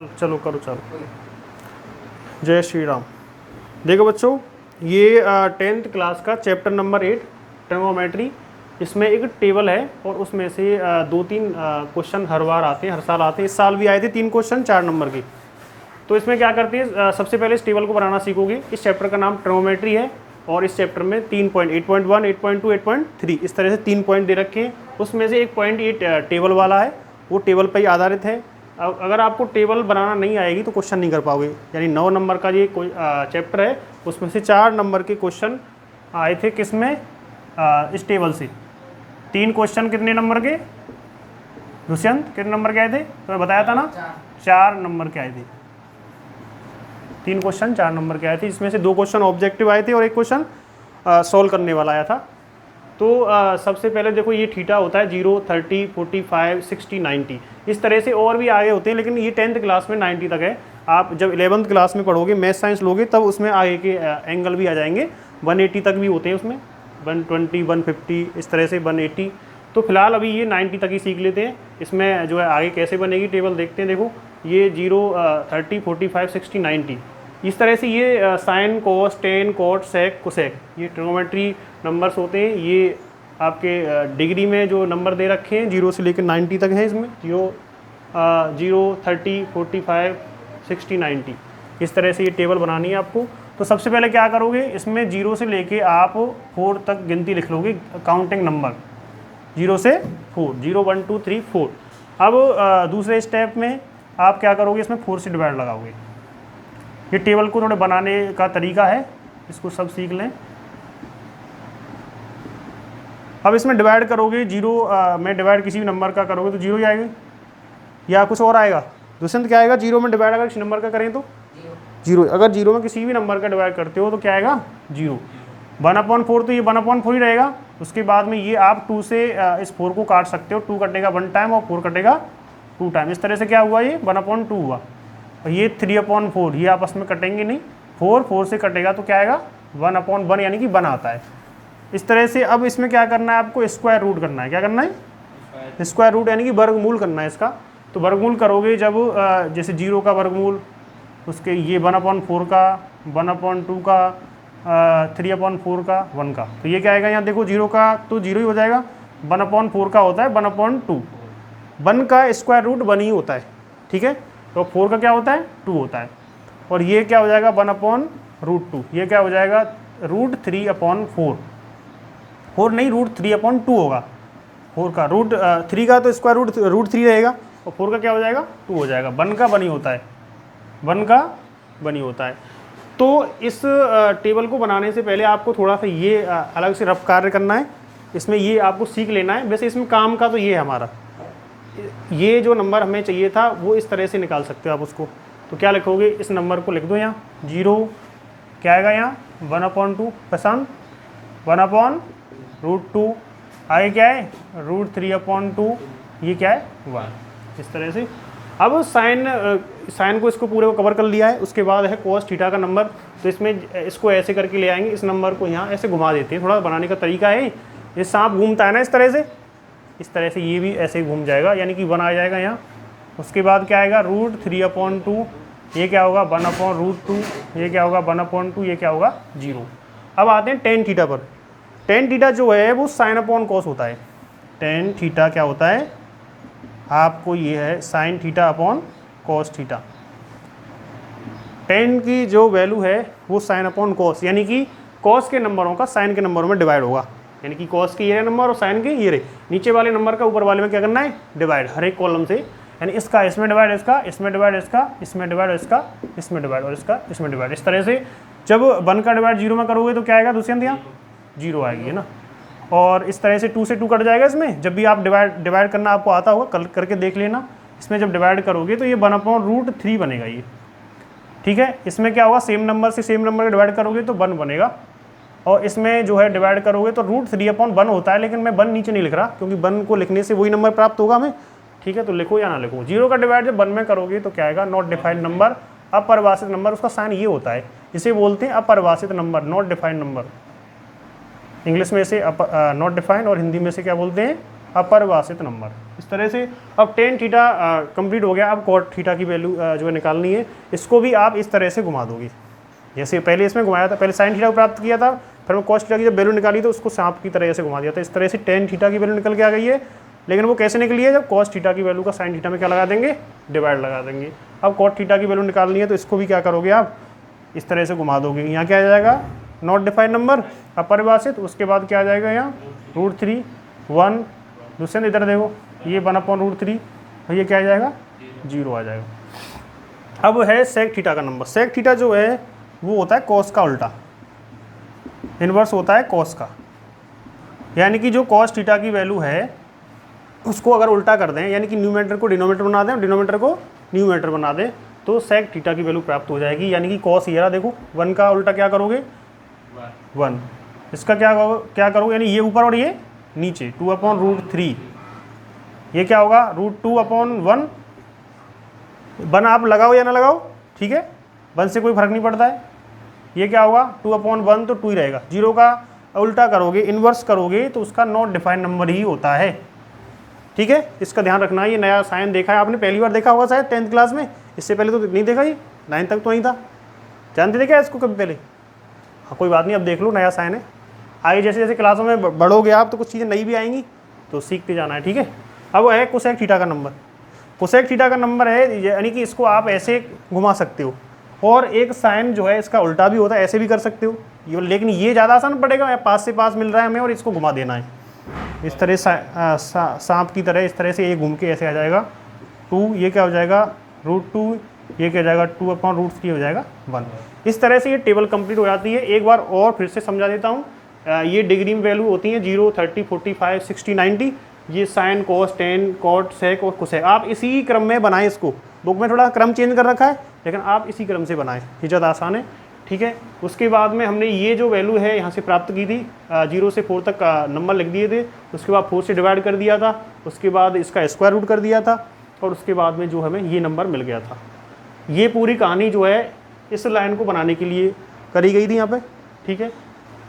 चलो करो चालू। जय श्री राम। देखो बच्चों, ये 10th क्लास का चैप्टर नंबर 8 ट्रिग्नोमेट्री। इसमें एक टेबल है और उसमें से 2-3 क्वेश्चन हर बार आते हैं, हर साल आते हैं। इस साल भी आए थे 3 क्वेश्चन 4 नंबर के। तो इसमें क्या करते हैं, सबसे पहले इस टेबल को बनाना सीखोगे। इस चैप्टर का नाम ट्रिग्नोमेट्री है और इस चैप्टर में 3 पॉइंट 8.1, 8.2, 8.3 इस तरह से 3 पॉइंट दे रखे हैं। उसमें से एक पॉइंट ये टेबल वाला है, वो टेबल पर ही आधारित है। अगर आपको टेबल बनाना नहीं आएगी तो क्वेश्चन नहीं कर पाओगे। यानी 9 नंबर का ये चैप्टर है, उसमें से 4 नंबर के क्वेश्चन आए थे किसमें, इस टेबल से। 3 क्वेश्चन कितने नंबर के दुष्यंत, कितने नंबर के आए थे? तो मैं बताया था ना, 4 नंबर के आए थे। 3 क्वेश्चन 4 नंबर के आए थे, इसमें से 2 क्वेश्चन ऑब्जेक्टिव आए थे और एक क्वेश्चन सॉल्व करने वाला आया था। तो सबसे पहले देखो, ये थीटा होता है 0, 30, 45, 60, 90 इस तरह से और भी आगे होते हैं, लेकिन ये 10th क्लास में 90 तक है। आप जब 11th क्लास में पढ़ोगे, मैथ साइंस लोगे, तब उसमें आगे के एंगल भी आ जाएंगे। 180 तक भी होते हैं उसमें, 120, 150 इस तरह से 180। तो फिलहाल अभी ये 90 तक ही सीख लेते हैं। इसमें जो है आगे कैसे बनेगी टेबल देखते हैं। देखो ये 0, 30, 45, 60, 90 इस तरह से ये साइन, कोस, टेन, कॉट, सेक, कोसेक ये ट्रिग्नोमेट्री नंबर्स होते हैं। ये आपके डिग्री में जो नंबर दे रखे हैं 0 से लेकर 90 तक है। इसमें 0, 30, 45, 60, 90 इस तरह से ये टेबल बनानी है आपको। तो सबसे पहले क्या करोगे, इसमें 0 से लेके आप 4 तक गिनती लिख लोगे, काउंटिंग नंबर 0 से 4, 0, 1, 2, 3, 4। अब दूसरे स्टेप में आप क्या करोगे, इसमें 4 से डिवाइड लगाओगे। ये टेबल को थोड़े बनाने का तरीका है, इसको सब सीख लें। अब इसमें डिवाइड करोगे 0 में डिवाइड किसी भी नंबर का करोगे तो 0 ही आएगा या कुछ और आएगा? दुष्यंत क्या आएगा 0 में डिवाइड अगर किसी नंबर का करें तो 0। अगर 0 में किसी भी नंबर का डिवाइड करते हो तो क्या आएगा 0। 1/4 तो ये 1/4 ही रहेगा। उसके बाद में ये आप 2 से इस 4 को काट सकते हो। 2 कटेगा 1 टाइम और 4 कटेगा 2 टाइम। इस तरह से क्या हुआ, ये 1/2 हुआ। और ये 3/4 ये आपस में कटेंगे नहीं, 4 से कटेगा तो क्या आएगा 1/1 यानी कि 1 आता है। इस तरह से अब इसमें क्या करना है आपको, स्क्वायर रूट करना है। क्या करना है? स्क्वायर रूट यानी कि वर्गमूल करना है इसका। तो वर्गमूल करोगे जब जैसे 0 का वर्गमूल, उसके ये 1/4 का, 1/2 का, 3/4 का, 1 का। तो ये क्या आएगा, यहाँ देखो 0 का तो 0 ही हो जाएगा। 1/4 का होता है 1/2। 1 का स्क्वायर रूट 1 ही होता है, ठीक है। तो 4 का क्या होता है 2 होता है। और ये क्या हो जाएगा 1/√2। ये क्या हो जाएगा √3/4। 4 नहीं, √3/2 होगा। 4 का √3 का तो स्क्वायर रूट √3 रहेगा और 4 का क्या हो जाएगा 2 हो जाएगा। 1 का 1 ही होता है, 1 का 1 ही होता है। तो इस टेबल को बनाने से पहले आपको थोड़ा सा ये अलग से रफ कार्य करना है। इसमें ये आपको सीख लेना है। वैसे इसमें काम का तो ये है हमारा, ये जो नंबर हमें चाहिए था वो इस तरह से निकाल सकते हो आप उसको। तो क्या लिखोगे, इस नंबर को लिख दो यहाँ 0, क्या आएगा यहाँ 1/2 पसंद 1/√2 आगे क्या है √3/2, ये क्या है 1। इस तरह से अब साइन को इसको पूरे को कवर कर लिया है। उसके बाद है cos थीटा का नंबर। तो इसमें इसको ऐसे करके ले आएंगे, इस नंबर को यहाँ ऐसे घुमा देते हैं। थोड़ा बनाने का तरीका है, ये सांप घूमता है ना इस तरह से ये भी ऐसे ही घूम जाएगा, यानी कि 1 आ जाएगा यहाँ। उसके बाद क्या आएगा √3/2, ये क्या होगा 1/√2, ये क्या होगा 1/2, ये क्या होगा 0। अब आते हैं टेन थीटा पर। टेन थीटा जो है वो sin/cos होता है। टेन थीटा क्या होता है आपको, ये है sin θ/cos थीटा। टेन की जो वैल्यू है वो sin/cos, यानी कि cos के नंबरों का sin के नंबरों में डिवाइड होगा। यानी कि cos के ये नंबर और sin के ये रहे, नीचे वाले नंबर का ऊपर वाले में क्या करना है डिवाइड, हर एक कॉलम से। यानी इसका इसमें डिवाइड, इसका इसमें डिवाइड, इसका इसमें डिवाइड, इसका इसमें डिवाइड और इसका इसमें डिवाइड। इस तरह से जब 1 का डिवाइड 0 में करोगे तो क्या आएगा दुष्यंत, यहाँ 0 आएगी, है ना। और इस तरह से 2 से 2 कट जाएगा। इसमें जब भी आप डिवाइड करना आपको आता होगा, करके देख लेना। इसमें जब डिवाइड करोगे तो ये 1/√3 बनेगा ये, ठीक है। इसमें क्या होगा, सेम नंबर से सेम नंबर डिवाइड करोगे तो 1 बनेगा। और इसमें जो है डिवाइड करोगे तो √3/1 होता है, लेकिन मैं 1 नीचे नहीं लिख रहा क्योंकि 1 को लिखने से वही नंबर प्राप्त होगा हमें, ठीक है। तो लिखो या ना लिखो। 0 का डिवाइड जब 1 में करोगे तो क्या आएगा नॉट डिफाइंड नंबर, अपरिभाषित नंबर। उसका साइन ये होता है, इसे बोलते हैं अपरिभाषित number, not defined number. English में इसे नॉट डिफाइंड और हिंदी में से क्या बोलते हैं अपरिभाषित नंबर। इस तरह से अब टेन थीटा कंप्लीट हो गया। अब कॉट थीटा की वैल्यू जो है निकालनी है। इसको भी आप इस तरह से घुमा दोगे, जैसे पहले इसमें घुमाया था, पहले साइन थीटा को प्राप्त किया था, फिर मैं कॉस थीटा की जब वैल्यू निकाली तो उसको सांप की तरह से घुमा दिया था। इस तरह से टेन थीटा की वैल्यू निकल के आ गई है, लेकिन वो कैसे निकली है, जब कॉस थीटा की वैल्यू का साइन थीटा में क्या लगा देंगे, डिवाइड लगा देंगे। अब कॉट थीटा की वैल्यू निकालनी है तो इसको भी क्या करोगे आप, इस तरह से घुमा दोगे। यहाँ क्या आ जाएगा, नॉट डिफाइंड नंबर, अपरिभाषित। उसके बाद क्या आ जाएगा यहाँ √3 1, दूसरे इधर देखो ये 1/√3, और ये क्या आ जाएगा 0 आ जाएगा। अब है सेक थीटा का नंबर। सेक थीटा जो है वो होता है कॉस का उल्टा, इन्वर्स होता है कॉस का। यानी कि जो कॉस थीटा की वैल्यू है उसको अगर उल्टा कर दें, यानी कि न्यूमरेटर को डिनोमिनेटर बना दें, डिनोमिनेटर को न्यूमरेटर बना दें, तो सेक थीटा की वैल्यू प्राप्त हो जाएगी। यानी कि कॉस ये रहा, देखो 1 का उल्टा क्या करोगे 1, इसका क्या करोगे, यानी ये ऊपर और ये नीचे 2/√3, ये क्या होगा √2/1। 1 आप लगाओ या ना लगाओ, ठीक है, 1 से कोई फर्क नहीं पड़ता है। ये क्या होगा 2/1, तो 2 ही रहेगा। 0 का उल्टा करोगे, इन्वर्स करोगे, तो उसका नॉट डिफाइंड नंबर ही होता है, ठीक है। इसका ध्यान रखना। ये नया साइन देखा है आपने, पहली बार देखा होगा शायद 10th क्लास में, इससे पहले तो नहीं देखा, ये 9th तक तो नहीं था। जानते थे क्या इसको कभी पहले? हाँ कोई बात नहीं, अब देख लो, नया साइन है। आगे जैसे जैसे क्लासों में बढ़ोगे आप तो कुछ चीज़ें नई भी आएंगी, तो सीखते जाना है, ठीक है। अब है कोसेक थीटा का नंबर। कोसेक थीटा का नंबर है, यानी कि इसको आप ऐसे घुमा सकते हो, और एक साइन जो है इसका उल्टा भी होता है, ऐसे भी कर सकते हो, लेकिन ये ज़्यादा आसान पड़ेगा। पास से पास मिल रहा है हमें और इसको घुमा देना है इस तरह सांप की तरह। इस तरह से ये घूम के ऐसे आ जाएगा 2, ये क्या हो जाएगा √2, ये क्या हो जाएगा 2/√3 हो जाएगा 1। इस तरह से ये टेबल कंप्लीट हो जाती है। एक बार और फिर से समझा देता हूँ। ये डिग्री में वैल्यू होती हैं 0, 30, 45, 60, 90। ये साइन, कॉस, टेन, कॉट, सेक और कोसेक आप इसी क्रम में बनाएं। इसको बुक में थोड़ा क्रम चेंज कर रखा है, लेकिन आप इसी क्रम से बनाएं, ये ज़्यादा आसान है, ठीक है। उसके बाद में हमने ये जो वैल्यू है यहाँ से प्राप्त की थी, 0 से 4 तक नंबर लिख दिए थे, उसके बाद 4 से डिवाइड कर दिया था, उसके बाद इसका स्क्वायर रूट कर दिया था, और उसके बाद में जो हमें ये नंबर मिल गया था। ये पूरी कहानी जो है इस लाइन को बनाने के लिए करी गई थी यहाँ पे, ठीक है।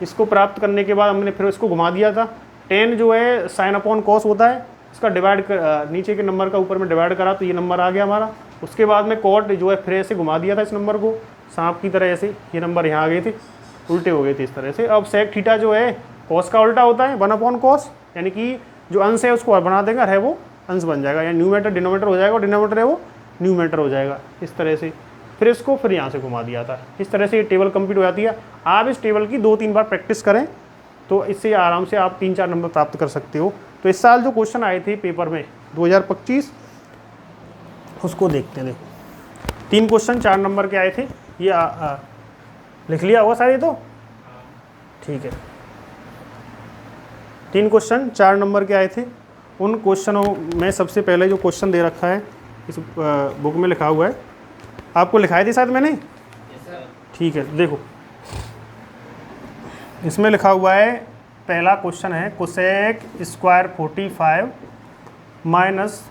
इसको प्राप्त करने के बाद हमने फिर इसको घुमा दिया था। 10 जो है साइन अपॉन कॉस होता है, इसका डिवाइड नीचे के नंबर का ऊपर में डिवाइड करा तो ये नंबर आ गया हमारा। उसके बाद में कॉट जो है फिर ऐसे घुमा दिया था इस नंबर को, सांप की तरह ऐसे, ये नंबर यहाँ आ गए थे, उल्टे हो गए थे इस तरह से। अब सेक थीटा जो है कॉस का उल्टा होता है 1/cos, यानी कि जो अंश है उसको बना देगा, है वो अंश बन जाएगा, यानी न्यूमरेटर डिनोमिनेटर हो जाएगा, और डिनोमिनेटर है वो न्यूमरेटर हो जाएगा, इस तरह से। फिर इसको फिर यहाँ से घुमा दिया था। इस तरह से ये टेबल कंप्लीट हो जाती है। आप इस टेबल की 2-3 बार प्रैक्टिस करें तो इससे आराम से आप 3-4 नंबर प्राप्त कर सकते हो। तो इस साल जो क्वेश्चन आए थे पेपर में 2025, उसको देखते हैं। देखो 3 क्वेश्चन 4 नंबर के आए थे। ये लिख लिया होगा सारे, तो ठीक है। 3 क्वेश्चन 4 नंबर के आए थे। उन क्वेश्चनों में सबसे पहले जो क्वेश्चन दे रखा है इस बुक में लिखा हुआ है, आपको लिखाए थे शायद मैंने, ठीक है। देखो इसमें लिखा हुआ है, पहला क्वेश्चन है cosec square 45 minus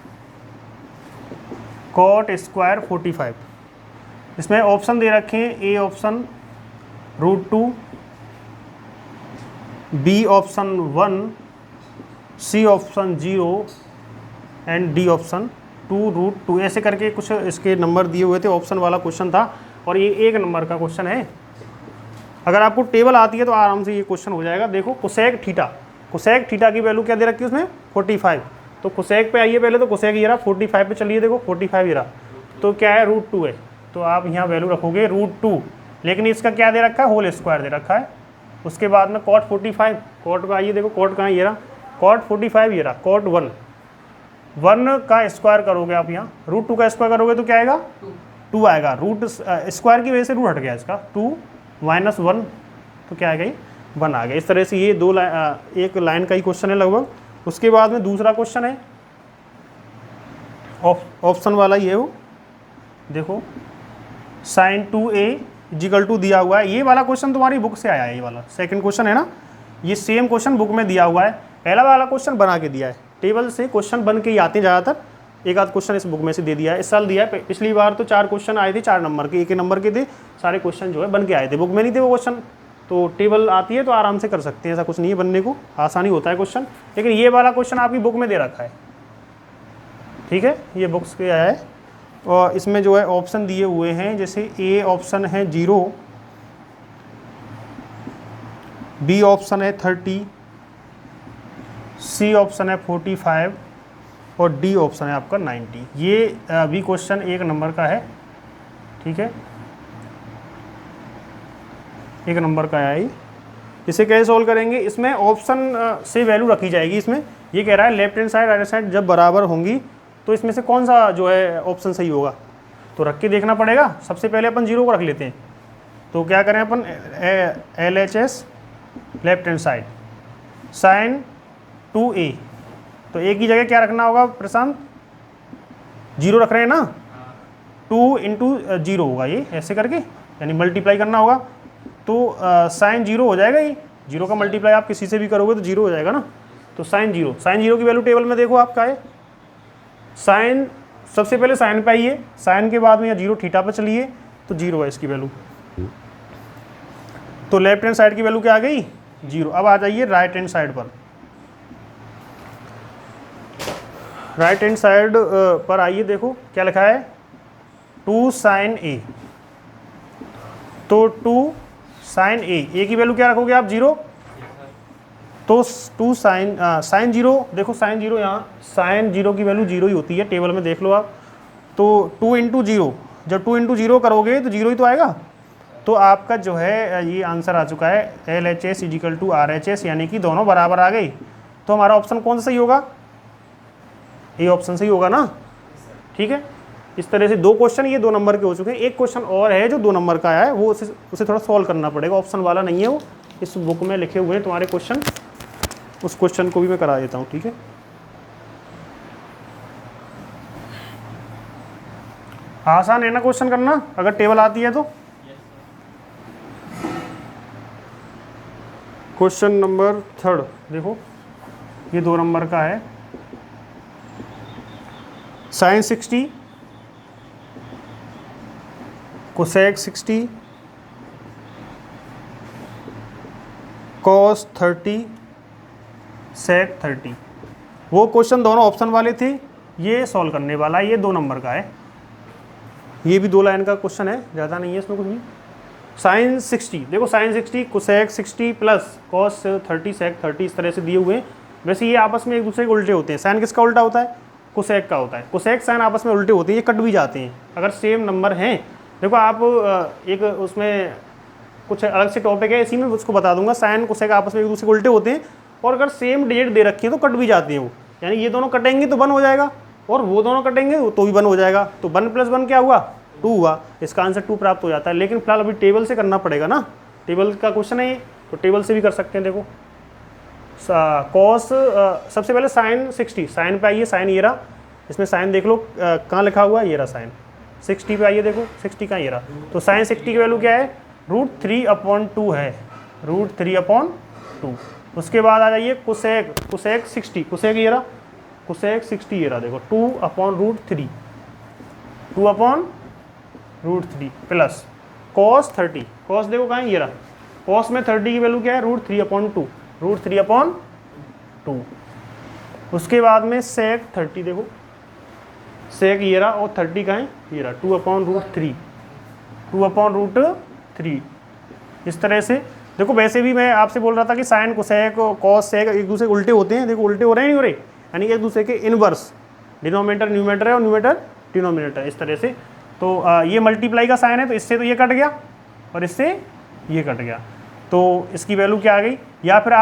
cot square 45। इसमें ऑप्शन दे रखे हैं, A option √2, B option 1, C option 0 and D option 2√2। ऐसे करके कुछ इसके नंबर दिए हुए थे। ऑप्शन वाला क्वेश्चन था और ये 1 नंबर का क्वेश्चन है। अगर आपको टेबल आती है तो आराम से ये क्वेश्चन हो जाएगा। देखो कोसेक थीटा की वैल्यू क्या दे रखी है उसमें 45। तो कोसेक पे आइए पहले, तो कोसेक ये रहा 45 पे चलिए, देखो 45 ये रहा, तो क्या है √2 है, तो आप यहाँ वैल्यू रखोगे √2, लेकिन इसका क्या दे रखा है होल स्क्वायर दे रखा है। उसके बाद में कॉट 45, कॉट पे आइए, देखो कॉट कहाँ, ये रहा कॉट 45, ये रहा कॉट 1 का स्क्वायर करोगे आप, यहाँ √2 का स्क्वायर करोगे तो क्या आएगा 2 आएगा। रूट स्क्वायर की वजह से रूट हट गया इसका, 2 - 1 तो क्या आएगा ये 1 आ गया। इस तरह से ये एक लाइन का ही क्वेश्चन है लगभग। उसके बाद में दूसरा क्वेश्चन है ऑप्शन वाला ही है वो, देखो sin 2a = दिया हुआ है। ये वाला क्वेश्चन तुम्हारी बुक से आया है, ये वाला सेकंड क्वेश्चन है ना, ये सेम क्वेश्चन बुक में दिया हुआ है। पहला वाला क्वेश्चन बना के दिया है, टेबल से क्वेश्चन बन के ही आते हैं ज़्यादातर। एक आध क्वेश्चन इस बुक में से दे दिया है, इस साल दिया है। पिछली बार तो 4 क्वेश्चन आए थे 4 नंबर के, 1 नंबर के थे सारे क्वेश्चन, जो है बन के आए थे, बुक में नहीं थे वो क्वेश्चन। तो टेबल आती है तो आराम से कर सकते हैं, ऐसा कुछ नहीं है, बनने को आसानी होता है क्वेश्चन। लेकिन ये वाला क्वेश्चन आपकी बुक में दे रखा है, ठीक है, ये बुक्स के आया है और इसमें जो है ऑप्शन दिए हुए हैं, जैसे ए ऑप्शन है 0, बी ऑप्शन है 30, सी ऑप्शन है 45 और डी ऑप्शन है आपका 90। ये भी क्वेश्चन 1 नंबर का है, ठीक है, 1 नंबर का है ये। इसे कैसे सॉल्व करेंगे, इसमें ऑप्शन से वैल्यू रखी जाएगी। इसमें ये कह रहा है left hand side right hand side जब बराबर होंगी तो इसमें से कौन सा जो है ऑप्शन सही होगा, तो रख के देखना पड़ेगा। सबसे पहले अपन 0 को रख लेते हैं, तो क्या करें अपन LHS left hand side sine 2a, तो a की जगह क्या रखना होगा प्रशांत, 0 रख रहे हैं ना, 2 इंटू 0 होगा ये, ऐसे करके यानी मल्टीप्लाई करना होगा, तो साइन 0 हो जाएगा। ये 0 का मल्टीप्लाई आप किसी से भी करोगे तो 0 हो जाएगा ना, तो साइन 0 की वैल्यू टेबल में देखो आपका है साइन, सबसे पहले साइन पे आइए, साइन के बाद में या 0 थीटा पे चलिए तो 0 है इसकी वैल्यू, तो लेफ्ट हैंड साइड की वैल्यू क्या आ गई 0। अब आ जाइए राइट हैंड साइड पर, राइट हैंड साइड पर आइए, देखो क्या लिखा है 2 साइन a, तो 2 साइन a की वैल्यू क्या रखोगे आप 0, तो 2 साइन 0, देखो साइन 0, यहाँ साइन 0 की वैल्यू 0 ही होती है, टेबल में देख लो आप, तो 2 इंटू 0, जब 2 इंटू 0 करोगे तो 0 ही तो आएगा, तो आपका जो है ये आंसर आ चुका है LHS इजिकल टू RHS, यानी कि दोनों बराबर आ गई। तो हमारा ऑप्शन कौन सा सही होगा, ये ऑप्शन सही होगा ना, ठीक है। इस तरह से 2 क्वेश्चन ये 2 नंबर के हो चुके हैं। एक क्वेश्चन और है जो 2 नंबर का आया है, वो उसे थोड़ा सॉल्व करना पड़ेगा, ऑप्शन वाला नहीं है वो, इस बुक में लिखे हुए हैं तुम्हारे क्वेश्चन, उस क्वेश्चन को भी मैं करा देता हूँ, ठीक है। आसान है ना क्वेश्चन करना अगर टेबल आती है तो। क्वेश्चन नंबर 3 देखो, ये 2 नंबर का है, साइन 60 कोसेक 60 कॉस 30 सेक 30। वो क्वेश्चन दोनों ऑप्शन वाले थे, ये सॉल्व करने वाला है, ये 2 नंबर का है, ये भी 2 लाइन का क्वेश्चन है, ज़्यादा नहीं है इसमें कुछ भी। साइन 60 देखो, साइन 60 कोसेक 60 प्लस कॉस 30 सेक 30, इस तरह से दिए हुए हैं। वैसे ये आपस में एक दूसरे के उल्टे होते हैं, साइन किसका उल्टा होता है, कोसेक का होता है, कोसेक साइन आपस में उल्टे होते हैं, ये कट भी जाते हैं अगर सेम नंबर हैं। देखो आप एक उसमें कुछ अलग से टॉपिक है, इसी में उसको बता दूंगा, साइन कोसेक आपस में एक दूसरे के उल्टे होते हैं, और अगर सेम डेट दे रखी है तो कट भी जाती हैं वो, यानी ये दोनों कटेंगे तो 1 हो जाएगा और वो दोनों कटेंगे तो भी 1 हो जाएगा, तो 1 + 1 क्या हुआ 2 हुआ, इसका आंसर 2 प्राप्त हो जाता है। लेकिन फिलहाल अभी टेबल से करना पड़ेगा ना, टेबल का क्वेश्चन है ये, तो टेबल से भी कर सकते हैं। देखो कॉस सबसे पहले साइन 60, साइन पे आइए, साइन ये रहा, इसमें साइन देख लो कहाँ लिखा हुआ है, ये रहा साइन 60 पे आइए, देखो 60 का ये रहा, तो साइन 60 की वैल्यू क्या है √3/2 है, √3/2। उसके बाद आ जाइए कोसेक 60, कोसेक ये रहा, कोसेक 60 ये रहा, देखो 2/√3, 2/√3 प्लस कॉस 30, कॉस देखो कहाँ है ये रहा, कॉस में 30 की वैल्यू क्या है √3/2, √3/2। उसके बाद में सेक 30, देखो सेक ये रहा और 30 का है ये रहा, 2/√3, 2/√3। इस तरह से देखो, वैसे भी मैं आपसे बोल रहा था कि साइन कोसेक कॉस सेक एक दूसरे उल्टे होते हैं, देखो उल्टे हो रहे हैं नहीं हो रहे, यानी एक दूसरे के इनवर्स, डिनोमिनेटर न्यूमरेटर है और न्यूमरेटर डिनोमिनेटर, इस तरह से। तो ये मल्टीप्लाई का साइन है, तो इससे तो ये कट गया और इससे ये कट गया, तो इसकी वैल्यू क्या आ गई। या फिर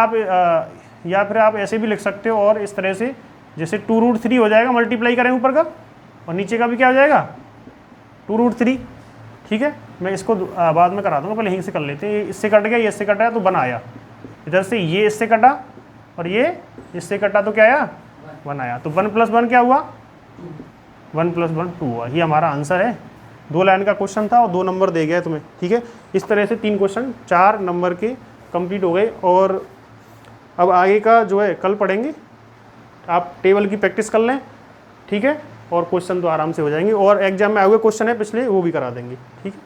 आप ऐसे भी लिख सकते हो, और इस तरह से जैसे 2√3 हो जाएगा, मल्टीप्लाई करें ऊपर का और नीचे का भी क्या हो जाएगा 2√3, ठीक है। मैं इसको बाद में करा दूंगा, पहले यहीं से कर लेते हैं। इससे कट गया, ये इससे कटा तो 1 आया, इधर से ये इससे कटा और ये इससे कटा तो क्या आया 1 आया, तो 1 + 1 क्या हुआ 1 + 1 2 हुआ। ये हमारा आंसर है। 2 लाइन का क्वेश्चन था और 2 नंबर दे गया तुम्हें, ठीक है। इस तरह से 3 क्वेश्चन 4 नंबर के कंप्लीट हो गए, और अब आगे का जो है कल पढ़ेंगे। आप टेबल की प्रैक्टिस कर लें, ठीक है, और क्वेश्चन तो आराम से हो जाएंगे, और एग्जाम में आए हुए क्वेश्चन है पिछले वो भी करा देंगे, ठीक है।